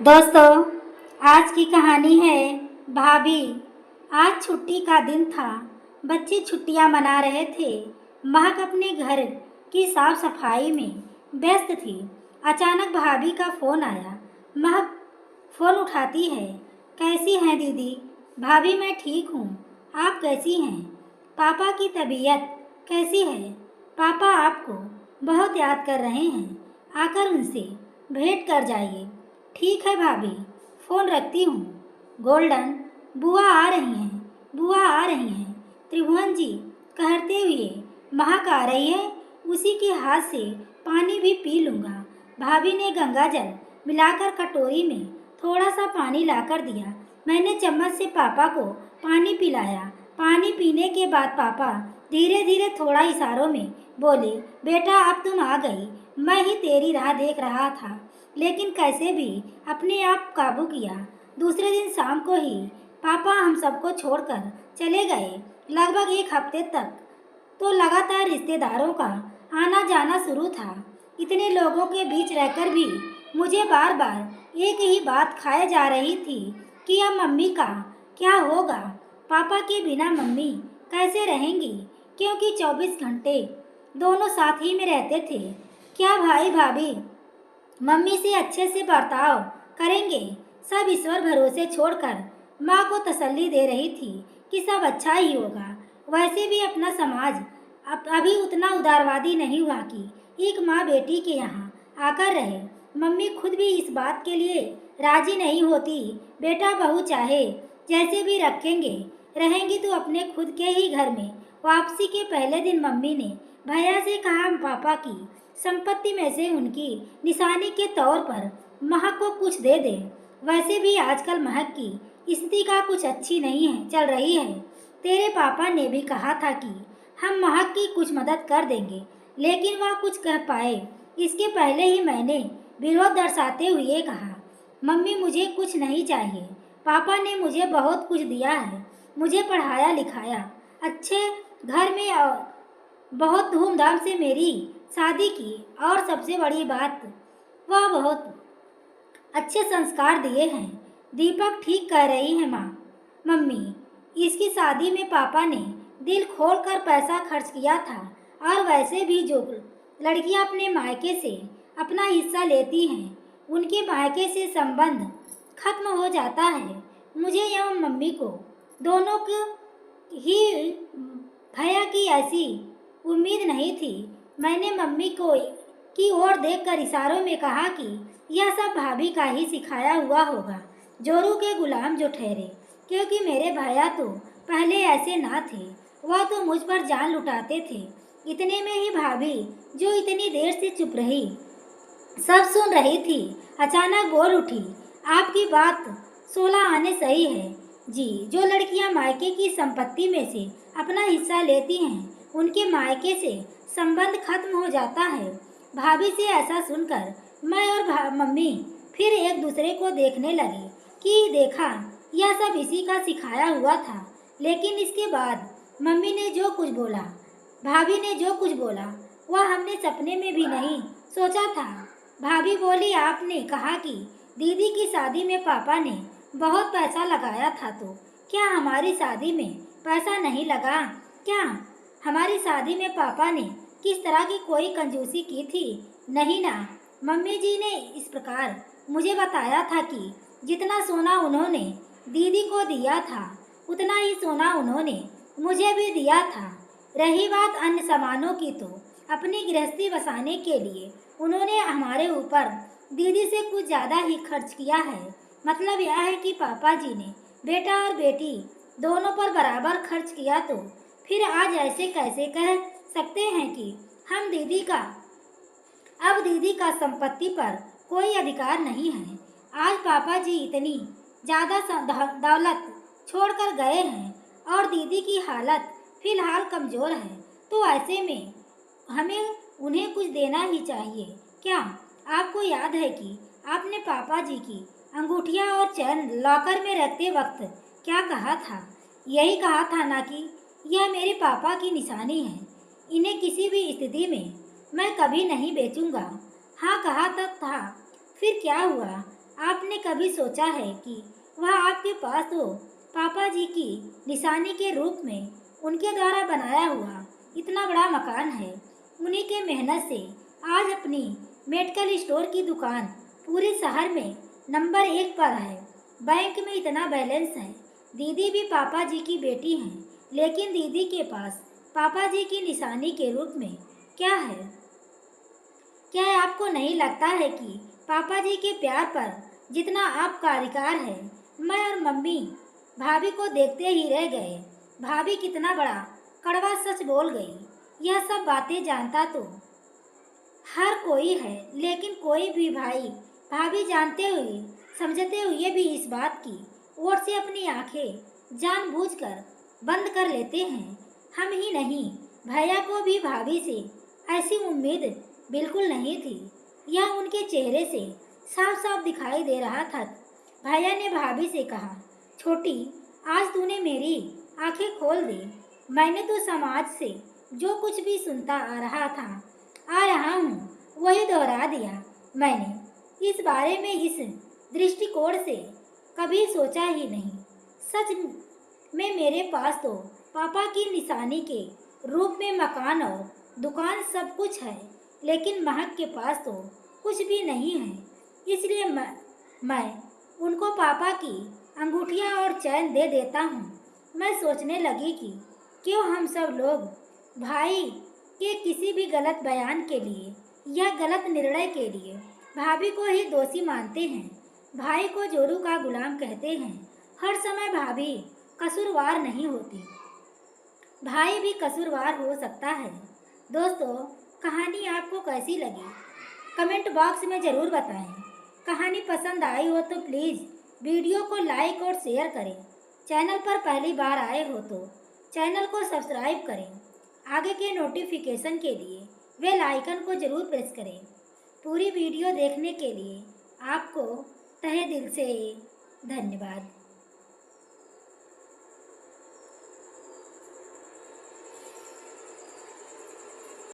दोस्तों, आज की कहानी है भाभी। आज छुट्टी का दिन था। बच्चे छुट्टियां मना रहे थे। महक अपने घर की साफ सफाई में व्यस्त थी। अचानक भाभी का फोन आया। महक फोन उठाती है। कैसी हैं दीदी? भाभी, मैं ठीक हूँ। आप कैसी हैं? पापा की तबीयत कैसी है? पापा आपको बहुत याद कर रहे हैं। आकर उनसे भेंट कर जाइए। ठीक है भाभी, फ़ोन रखती हूँ। गोल्डन, बुआ आ रही हैं। बुआ आ रही हैं। त्रिभुवन जी कहते हुए महक आ रही है। उसी के हाथ से पानी भी पी लूँगा। भाभी ने गंगा जल मिलाकर कटोरी में थोड़ा सा पानी लाकर दिया। मैंने चम्मच से पापा को पानी पिलाया। पानी पीने के बाद पापा धीरे धीरे थोड़ा इशारों में बोले, बेटा अब तुम आ गई। मैं ही तेरी राह देख रहा था, लेकिन कैसे भी अपने आप काबू किया। दूसरे दिन शाम को ही पापा हम सबको छोड़कर चले गए। लगभग एक हफ्ते तक तो लगातार रिश्तेदारों का आना जाना शुरू था। इतने लोगों के बीच रहकर भी मुझे बार बार एक ही बात खाए जा रही थी कि अब मम्मी का क्या होगा। पापा के बिना मम्मी कैसे रहेंगी, क्योंकि 24 घंटे दोनों साथ ही में रहते थे। क्या भाई भाभी मम्मी से अच्छे से बर्ताव करेंगे? सब ईश्वर भरोसे छोड़कर माँ को तसल्ली दे रही थी कि सब अच्छा ही होगा। वैसे भी अपना समाज अभी उतना उदारवादी नहीं हुआ कि एक माँ बेटी के यहाँ आकर रहे। मम्मी खुद भी इस बात के लिए राजी नहीं होती। बेटा बहू चाहे जैसे भी रखेंगे रहेंगी तो अपने खुद के ही घर में। वापसी के पहले दिन मम्मी ने भैया से कहा पापा की संपत्ति में से उनकी निशानी के तौर पर महक को कुछ दे दे। वैसे भी आजकल महक की स्थिति का कुछ अच्छी नहीं है चल रही है। तेरे पापा ने भी कहा था कि हम महक की कुछ मदद कर देंगे, लेकिन वह कुछ कह पाए इसके पहले ही मैंने विरोध दर्शाते हुए कहा, मम्मी मुझे कुछ नहीं चाहिए। पापा ने मुझे बहुत कुछ दिया है। मुझे पढ़ाया लिखाया, अच्छे घर में और बहुत धूमधाम से मेरी शादी की, और सबसे बड़ी बात वह बहुत अच्छे संस्कार दिए हैं। दीपक ठीक कह रही है माँ। मम्मी इसकी शादी में पापा ने दिल खोल कर पैसा खर्च किया था, और वैसे भी जो लड़कियाँ अपने मायके से अपना हिस्सा लेती हैं उनके मायके से संबंध खत्म हो जाता है। मुझे एवं मम्मी को दोनों को ही भैया की ऐसी उम्मीद नहीं थी। मैंने मम्मी को की ओर देखकर इशारों में कहा कि यह सब भाभी का ही सिखाया हुआ होगा। जोरू के गुलाम जो ठहरे, क्योंकि मेरे भैया तो पहले ऐसे ना थे। वह तो मुझ पर जान लुटाते थे। इतने में ही भाभी, जो इतनी देर से चुप रही, सब सुन रही थी, अचानक बोल उठी, आपकी बात 16 आने सही है जी। जो लड़कियां मायके की संपत्ति में से अपना हिस्सा लेती हैं उनके मायके से संबंध खत्म हो जाता है। भाभी से ऐसा सुनकर मैं और मम्मी फिर एक दूसरे को देखने लगे कि देखा यह सब इसी का सिखाया हुआ था। लेकिन इसके बाद मम्मी ने जो कुछ बोला, भाभी ने जो कुछ बोला, वह हमने सपने में भी नहीं सोचा था। भाभी बोली, आपने कहा कि दीदी की शादी में पापा ने बहुत पैसा लगाया था, तो क्या हमारी शादी में पैसा नहीं लगा? क्या हमारी शादी में पापा ने किस तरह की कोई कंजूसी की थी? नहीं ना। मम्मी जी ने इस प्रकार मुझे बताया था कि जितना सोना उन्होंने दीदी को दिया था उतना ही सोना उन्होंने मुझे भी दिया था। रही बात अन्य सामानों की, तो अपनी गृहस्थी बसाने के लिए उन्होंने हमारे ऊपर दीदी से कुछ ज़्यादा ही खर्च किया है। मतलब यह है कि पापा जी ने बेटा और बेटी दोनों पर बराबर खर्च किया, तो फिर आज ऐसे कैसे कह सकते हैं कि हम दीदी का अब दीदी का संपत्ति पर कोई अधिकार नहीं है। आज पापा जी इतनी ज़्यादा दौलत छोड़कर गए हैं और दीदी की हालत फिलहाल कमज़ोर है, तो ऐसे में हमें उन्हें कुछ देना ही चाहिए। क्या आपको याद है कि आपने पापा जी की अंगूठियाँ और चैन लॉकर में रखते वक्त क्या कहा था? यही कहा था ना कि यह मेरे पापा की निशानी है, इन्हें किसी भी स्थिति में मैं कभी नहीं बेचूंगा। हाँ कहा तक था। फिर क्या हुआ? आपने कभी सोचा है कि वह आपके पास तो पापा जी की निशानी के रूप में उनके द्वारा बनाया हुआ इतना बड़ा मकान है। उन्हीं के मेहनत से आज अपनी मेडिकल स्टोर की दुकान पूरे शहर में नंबर 1 पर है। बैंक में इतना बैलेंस है। दीदी भी पापा जी की बेटी हैं, लेकिन दीदी के पास पापा जी की निशानी के रूप में क्या है? क्या आपको नहीं लगता है कि पापा जी के प्यार पर जितना आपका अधिकार है? मैं और मम्मी भाभी को देखते ही रह गए। भाभी कितना बड़ा कड़वा सच बोल गई। यह सब बातें जानता तो हर कोई है, लेकिन कोई भी भाई भाभी जानते हुए समझते हुए भी इस बात की ओर से अपनी आंखें जानबूझकर बंद कर लेते हैं। हम ही नहीं, भैया को भी भाभी से ऐसी उम्मीद बिल्कुल नहीं थी। यह उनके चेहरे से साफ साफ दिखाई दे रहा था। भैया ने भाभी से कहा, छोटी, आज तूने मेरी आंखें खोल दी। मैंने तो समाज से जो कुछ भी सुनता आ रहा हूँ वही दोहरा दिया। मैंने इस बारे में इस दृष्टिकोण से कभी सोचा ही नहीं। सच में मेरे पास तो पापा की निशानी के रूप में मकान और दुकान सब कुछ है, लेकिन महक के पास तो कुछ भी नहीं है। इसलिए मैं उनको पापा की अंगूठियाँ और चैन दे देता हूँ। मैं सोचने लगी कि क्यों हम सब लोग भाई के किसी भी गलत बयान के लिए या गलत निर्णय के लिए भाभी को ही दोषी मानते हैं। भाई को जोरू का गुलाम कहते हैं। हर समय भाभी कसूरवार नहीं होती, भाई भी कसूरवार हो सकता है। दोस्तों, कहानी आपको कैसी लगी कमेंट बॉक्स में ज़रूर बताएं। कहानी पसंद आई हो तो प्लीज़ वीडियो को लाइक और शेयर करें। चैनल पर पहली बार आए हो तो चैनल को सब्सक्राइब करें। आगे के नोटिफिकेशन के लिए बेल आइकन को ज़रूर प्रेस करें। पूरी वीडियो देखने के लिए आपको तहे दिल से धन्यवाद।